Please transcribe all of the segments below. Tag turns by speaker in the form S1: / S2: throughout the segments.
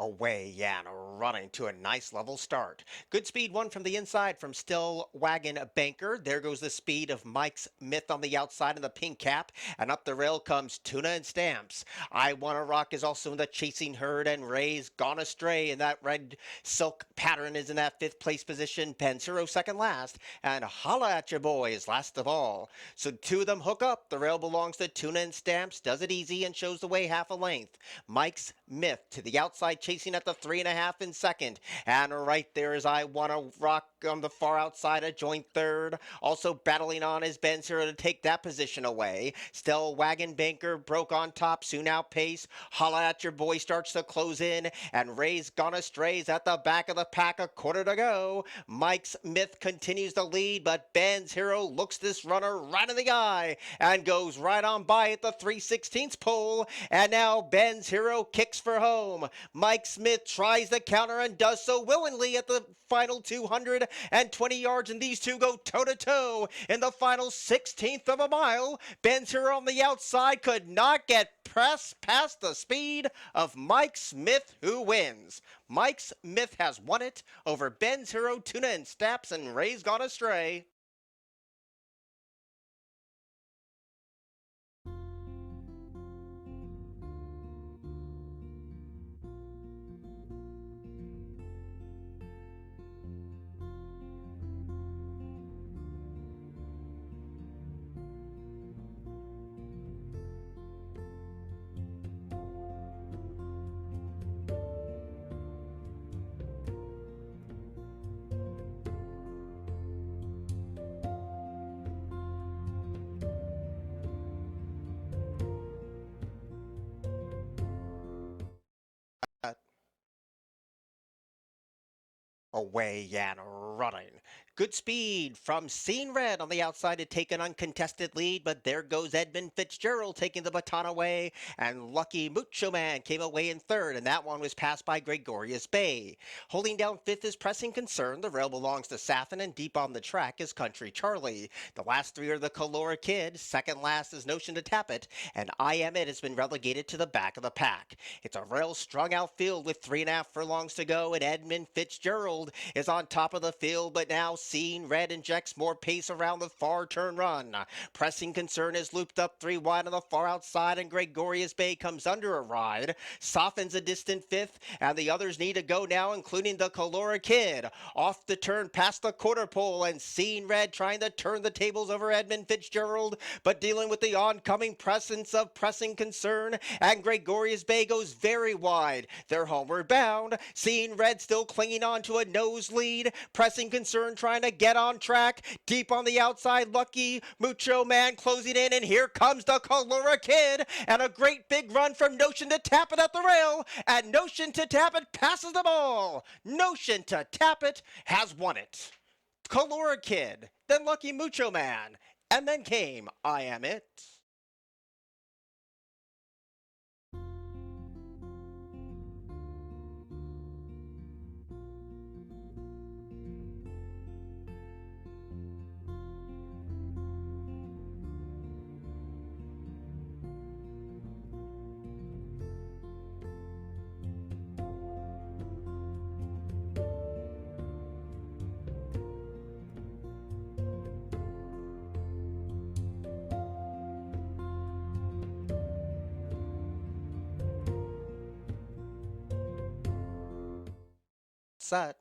S1: Away and running to a nice level start. Good speed one from the inside from Still Wagon Banker. There goes the speed of Mike's Myth on the outside in the pink cap. And up the rail comes Tuna and Stamps. I Wanna Rock is also in the chasing herd, and Ray's Gone Astray. And that red silk pattern is in that fifth place position. Panzero second last. And Holla at Your Boy is last of all. So two of them hook up. The rail belongs to Tuna and Stamps. Does it easy and shows the way half a length. Mike's Myth to the outside, chasing at the 3.5 in second. And right there is I Wanna Rock on the far outside, a joint third. Also battling on is Ben's Hero to take that position away. Still Wagon Banker broke on top, soon outpace. Holla at Your Boy starts to close in, and Ray's Gone Astray at the back of the pack, a quarter to go. Mike's Myth continues to lead, but Ben's Hero looks this runner right in the eye and goes right on by at the 3/16 pole. And now Ben's Hero kicks for home. Mike Smith tries the counter and does so willingly at the final 220 yards, and these two go toe-to-toe in the final 16th of a mile. Ben's Hero on the outside could not get pressed past the speed of Mike Smith, who wins. Mike Smith has won it over Ben's Hero, Tuna and Stamps, and Ray's Gone Astray. Away and running. Good speed from Scene Red on the outside to take an uncontested lead, but there goes Edmund Fitzgerald taking the baton away, and Lucky Mucho Man came away in third, and that one was passed by Gregorius Bay. Holding down fifth is Pressing Concern. The rail belongs to Saffin, and deep on the track is Country Charlie. The last three are the Calora Kid. Second last is Notion to Tap It, and I Am It has been relegated to the back of the pack. It's a rail strung out field with 3.5 furlongs to go, and Edmund Fitzgerald is on top of the field, but now Scene Red injects more pace around the far turn run. Pressing Concern is looped up 3 wide on the far outside, and Gregorius Bay comes under a ride. Softens a distant fifth, and the others need to go now, including the Calora Kid. Off the turn past the quarter pole, and Scene Red trying to turn the tables over Edmund Fitzgerald, but dealing with the oncoming presence of Pressing Concern, and Gregorius Bay goes very wide. They're homeward bound. Scene Red still clinging on to a noselead. Pressing Concern trying to get on track. Deep on the outside, Lucky Mucho Man closing in, and here comes the Calora Kid, and a great big run from Notion to Tap It at the rail, and Notion to Tap It passes them all. Notion to Tap It has won it. Calora Kid, then Lucky Mucho Man, and then came I Am It. Set.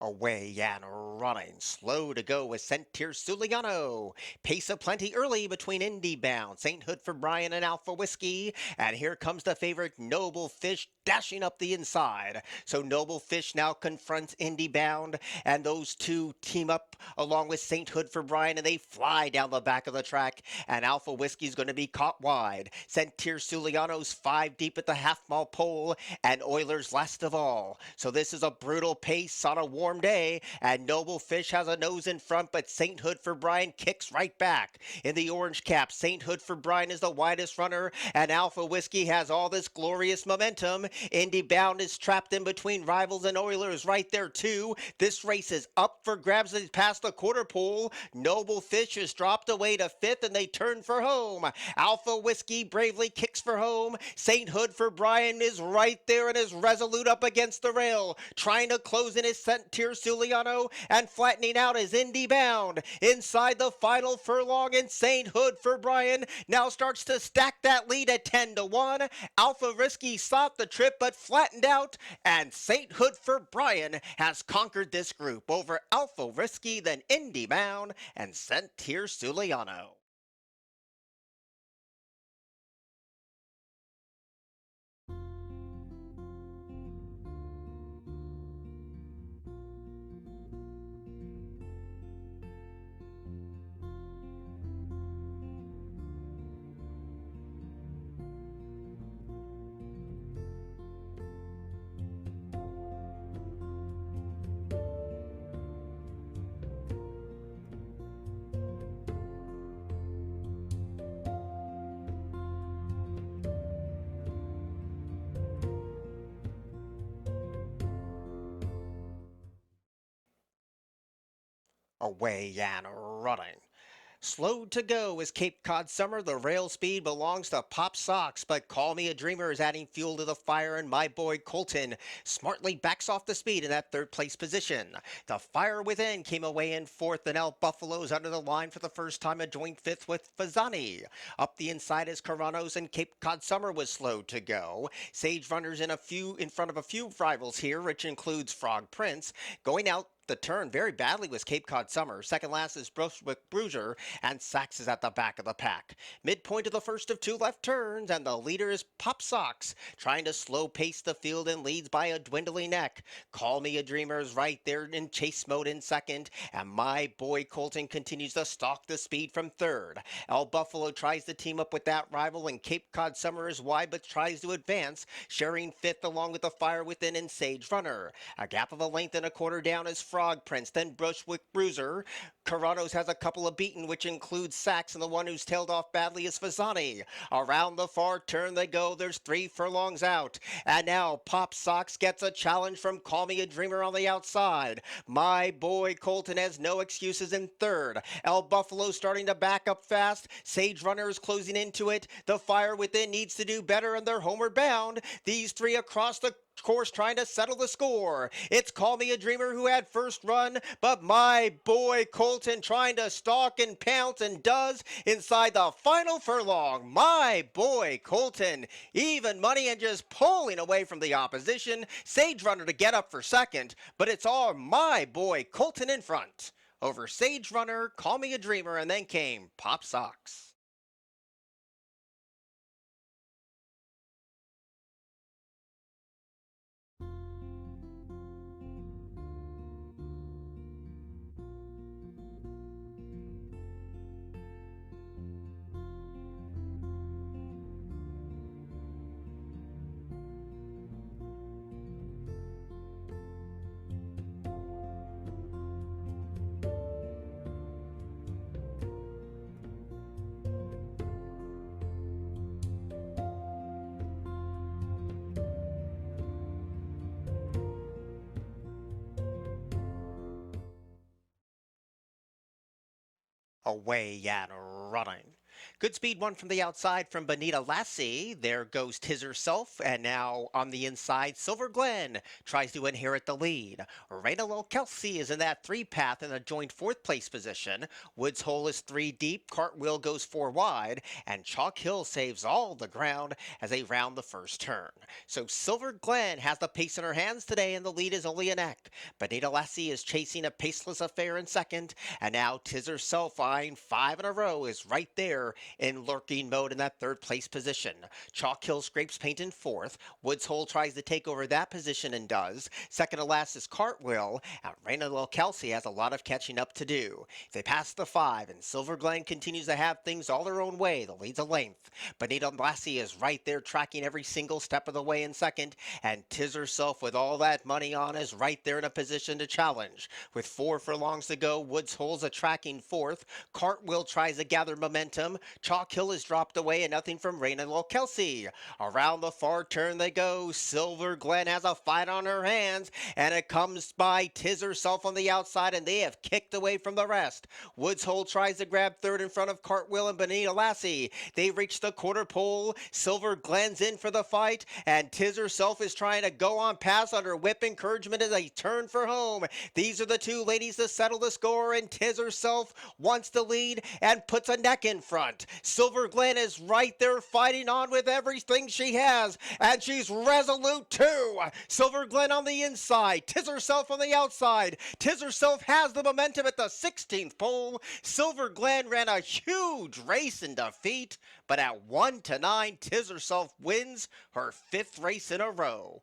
S1: Away and running. Slow to go with Sentir Suliano. Pace of plenty early between Indy Bound, St. Hood for Brian, and Alpha Whiskey. And here comes the favorite Noble Fish dashing up the inside. So Noble Fish now confronts Indy Bound, and those two team up along with St. Hood for Brian, and they fly down the back of the track. And Alpha Whiskey's going to be caught wide. Sentir Suliano's 5 deep at the half-mile pole, and Oilers last of all. So this is a brutal pace on a warm day, and Noble Noble Fish has a nose in front, but Sainthood for Brian kicks right back. In the orange cap, Sainthood for Brian is the widest runner, and Alpha Whiskey has all this glorious momentum. Indy Bound is trapped in between Rivals and Oilers right there too. This race is up for grabs as past the quarter pole. Noble Fish is dropped away to fifth, and they turn for home. Alpha Whiskey bravely kicks for home. Sainthood for Brian is right there and is resolute up against the rail, trying to close in his Tier Suliano, and flattening out is Indy Bound. Inside the final furlong, and Sainthood for Brian now starts to stack that lead at 10-1. Alpha Whiskey stopped the trip but flattened out, and Sainthood for Brian has conquered this group over Alpha Whiskey, then Indy Bound, and Tier Suliano. Away and running. Slow to go is Cape Cod Summer. The rail speed belongs to Pop Sox, but Call Me a Dreamer is adding fuel to the fire, and My Boy Colton smartly backs off the speed in that third place position. The Fire Within came away in fourth, and El Buffalo's under the line for the first time, a joint fifth with Fazani. Up the inside is Coronos, and Cape Cod Summer was slow to go. Sage Runners in front of a few rivals here, which includes Frog Prince. Going out the turn very badly was Cape Cod Summer. Second last is Brunswick Bruiser, and Sachs is at the back of the pack. Midpoint of the first of two left turns, and the leader is Pop Sox, trying to slow pace the field and leads by a dwindling neck. Call Me a Dreamer is right there in chase mode in second, and My Boy Colton continues to stalk the speed from third. El Buffalo tries to team up with that rival, and Cape Cod Summer is wide but tries to advance, sharing fifth along with the Fire Within and Sage Runner. A gap of a length and a quarter down is Frog Prince, then Brunswick Bruiser. Coronos has a couple of beaten, which includes Sachs, and the one who's tailed off badly is Fasani. Around the far turn they go. There's 3 furlongs out. And now Pop Sox gets a challenge from Call Me a Dreamer on the outside. My Boy Colton has no excuses in third. El Buffalo starting to back up fast. Sage Runner is closing into it. The Fire Within needs to do better, and they're homeward bound. These 3 across the course trying to settle the score. It's Call Me a Dreamer who had first run, but My Boy Colton trying to stalk and pounce, and does inside the final furlong. My Boy Colton, even money and just pulling away from the opposition. Sage Runner to get up for second, but it's all My Boy Colton in front. Over Sage Runner, Call Me a Dreamer, and then came Pop Sox. Away and running. Good speed one from the outside from Bonita Lassie. There goes Tiz herself, and now on the inside, Silver Glen tries to inherit the lead. Rainalow Kelsey is in that 3 path in a joint 4th place position. Woods Hole is 3 deep, Cartwheel goes 4 wide, and Chalk Hill saves all the ground as they round the first turn. So Silver Glen has the pace in her hands today, and the lead is only a neck. Bonita Lassie is chasing a paceless affair in second, and now Tiz herself, eyeing 5 in a row, is right there In lurking mode in that third place position. Chalkhill scrapes paint in fourth. Woods Hole tries to take over that position and does. Second to last is Cartwheel, and Raina Lil Kelsey has a lot of catching up to do. They pass the 5, and Silver Glen continues to have things all their own way. The lead's a length. Bonita Lassie is right there tracking every single step of the way in second, and Tiz herself with all that money on is right there in a position to challenge. With 4 furlongs to go, Woods Hole's a tracking fourth. Cartwheel tries to gather momentum. Chalk Hill is dropped away and nothing from Raina Lil Kelsey. Around the far turn they go. Silver Glen has a fight on her hands, and it comes by Tiz herself on the outside, and they have kicked away from the rest. Woods Hole tries to grab third in front of Cartwheel and Bonita Lassie. They reach the quarter pole. Silver Glen's in for the fight, and Tiz herself is trying to go on past under whip encouragement as they turn for home. These are the two ladies to settle the score, and Tiz herself wants to lead and puts a neck in front. Silver Glen is right there fighting on with everything she has, and she's resolute too. Silver Glen on the inside, Tiz herself on the outside. Tiz herself has the momentum at the 16th pole. Silver Glen ran a huge race in defeat, but at 1-9, Tiz herself wins her 5th race in a row.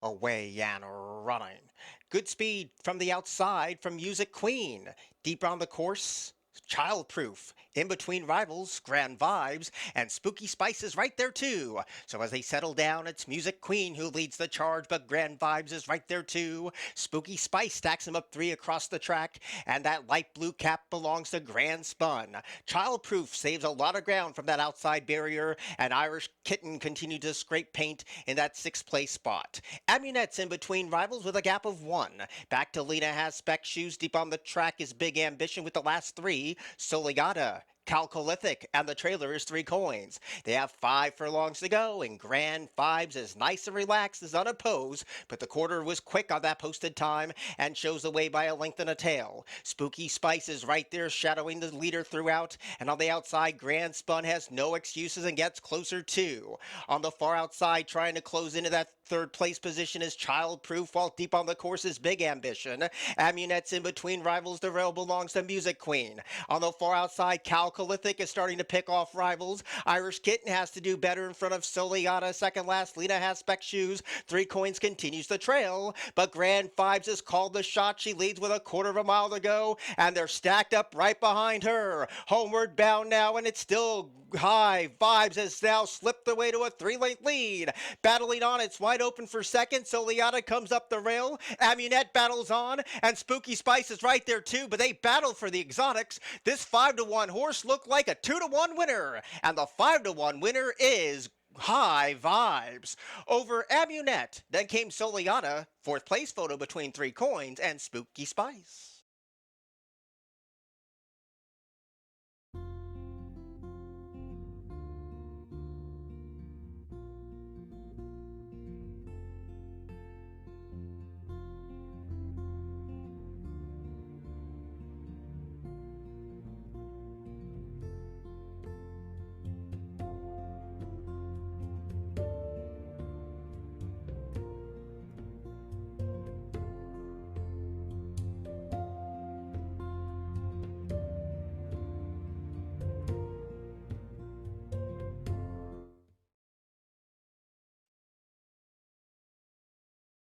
S1: Away and running. Good speed from the outside from Music Queen. Deep on the course, Childproof. In between rivals, Grand Vibes, and Spooky Spice is right there too. So as they settle down, it's Music Queen who leads the charge, but Grand Vibes is right there too. Spooky Spice stacks him up 3 across the track, and that light blue cap belongs to Grand Spun. Childproof saves a lot of ground from that outside barrier, and Irish Kitten continued to scrape paint in that 6th place spot. Amunet's in between rivals with a gap of 1. Back to Lena has spec shoes. Deep on the track is Big Ambition with the last 3. Soligata, Calcolithic, and the trailer is 3 coins. They have 5 furlongs to go, and Grand Vibes is nice and relaxed as unopposed, but the quarter was quick on that posted time and shows the way by a length and a tail. Spooky Spice is right there shadowing the leader throughout, and on the outside, Grand Spun has no excuses and gets closer too. On the far outside, trying to close into that 3rd place position is Childproof, while deep on the course is Big Ambition. Amunet's in between rivals. The rail belongs to Music Queen. On the far outside, Calcolithic is starting to pick off rivals. Irish Kitten has to do better in front of Soligata. Second last, Lena has spec shoes. 3 coins continues the trail, but Grand Vibes has called the shot. She leads with a quarter of a mile to go, and they're stacked up right behind her. Homeward bound now, and it's still High Vibes has now slipped away to a 3-length lead. Battling on, it's wide open for second. Soligata comes up the rail. Amunet battles on, and Spooky Spice is right there too, but they battle for the exotics. This 5-1 horse looked like a 2-1 winner, and the 5-1 winner is High Vibes. Over Amunet, then came Soligata, 4th place photo between 3 coins, and Spooky Spice.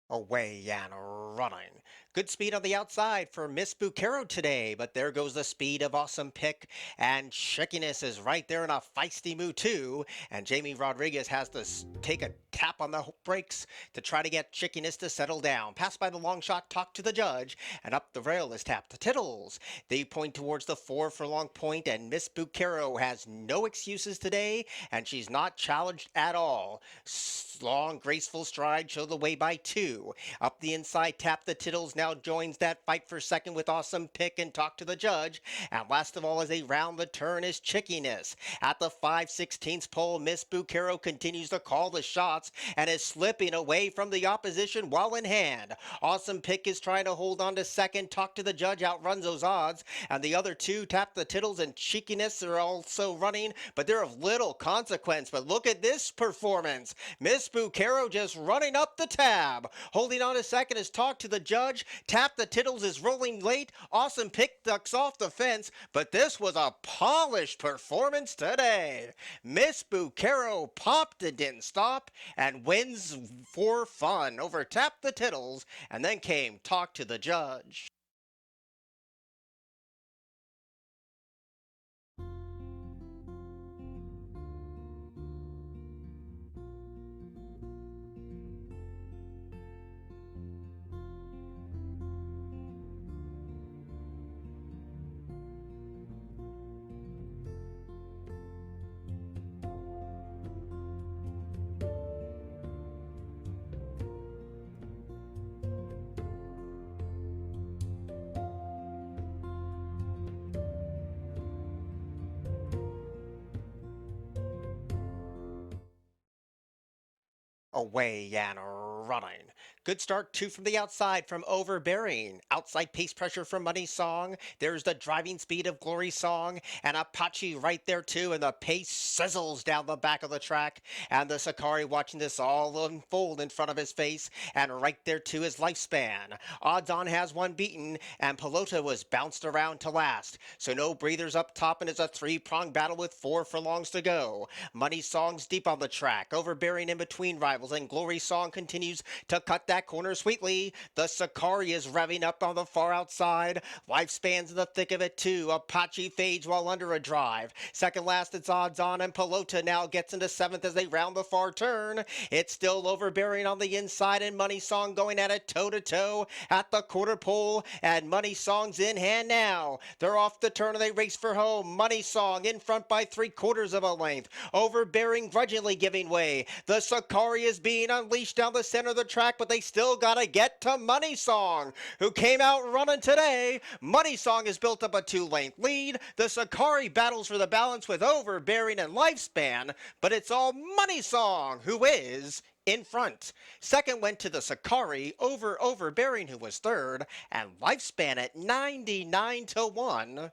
S1: Away and running. Good speed on the outside for Miss Bucaro today, but there goes the speed of Awesome Pick, and Chickiness is right there in a feisty mood too, and Jamie Rodriguez has to take a tap on the brakes to try to get Chickiness to settle down. Passed by the long shot, Tock to the judge, and up the rail is tapped to Tittles. They point towards the 4 furlong point, and Miss Bucaro has no excuses today, and she's not challenged at all. Long, graceful stride show the way by 2. Up the inside, Tap the Tittles now joins that fight for second with Awesome Pick and Talk to the Judge. And last of all, as they round the turn, is Chickiness. At the 5/16 pole, Miss Bucaro continues to call the shots and is slipping away from the opposition while in hand. Awesome Pick is trying to hold on to second. Talk to the Judge outruns those odds. And the other two, Tap the Tittles and Chickiness, are also running, but they're of little consequence. But look at this performance. Miss Bucaro just running up the tab. Holding on a second is Talk to the Judge. Tap the Tittles is rolling late. Awesome Pick ducks off the fence. But this was a polished performance today. Miss Bucaro popped and didn't stop and wins for fun over Tap the Tittles. And then came Talk to the Judge. Away and running. Good start, 2 from the outside from Overbearing. Outside pace pressure from Money Song. There's the driving speed of Glory Song. And Apache right there too. And the pace sizzles down the back of the track. And the Sakari watching this all unfold in front of his face. And right there too is Lifespan. Odds On has one beaten. And Pelota was bounced around to last. So no breathers up top, and it's a 3-pronged battle with 4 furlongs to go. Money Song's deep on the track. Overbearing in between rivals, and Glory Song continues to cut that corner sweetly. The Sakari is revving up on the far outside. Lifespan's in the thick of it too. Apache fades while under a drive. Second last, it's Odds On, and Pelota now gets into 7th as they round the far turn. It's still Overbearing on the inside, and Money Song going at it toe-to-toe at the quarter pole, and Money Song's in hand now. They're off the turn and they race for home. Money Song in front by 3/4 of a length. Overbearing grudgingly giving way. The Sakari is being unleashed down the center of the track, but they still gotta get to Money Song, who came out running today. Money Song has built up a 2-length lead. The Sakari battles for the balance with Overbearing and Lifespan, but it's all Money Song who is in front. Second went to the Sakari over Overbearing, who was third, and Lifespan at 99 to 1